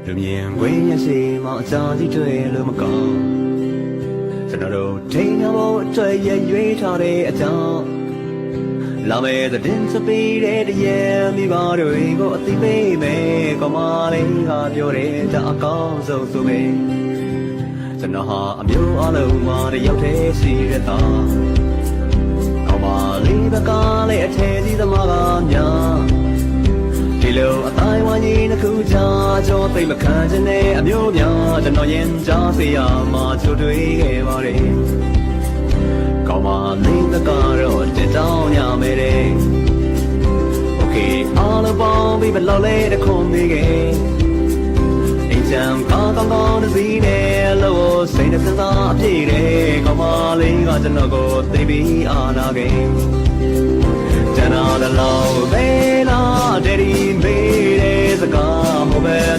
လူမြင်ခွင့်ရရှိမှအစာကြီးတွေလို့မကောင်းကျွန်တော်တို့ထိန်းဖို့အတွက်ရရွေးထားတဲ့အကြောင်းလာမဲ့တဲ့စပီးတဲ့တရေမိဘတွေကိုအသိပေးမယ်ကောမလေးကပြောတယ်ဒါအကောင်းဆုံးဆိုမယ်ကျွန်တော်ဟာအမျိုးအလုံးမှာတယောက်တည်းရှိရတာကောမလေးဘကလည်းအထည်ကြီးသမားကများဒီလိုအတိုင်းဝိုင်းကြီးတစ်ခုချာကြောသိမခံခြင်းနဲ့အမျိုးများကျွန်တော်ရင်ကြားစေရမှာချိုးတွေ့ခဲ့ပါတယ်ကောင်းပါလိမ့်တကတော့တင်တောင်းရမယ်တဲ့ Okay အားလုံးပေါင်းပြီးဘလောက်လဲတခုံနေခဲ့အိမ်ချမ်းကောင်းတစ်စီးနဲ့လို့စိတ်နဲ့စသာအပြည့်တယ်ကောင်းပါလိမ့်ကကျွန်တော်ကိုသိပြီးအားနာခဲ့ကျွန်တော်လည်းပဲလားဒယ်ဒီမေးတဲ့စကားဟိုပဲ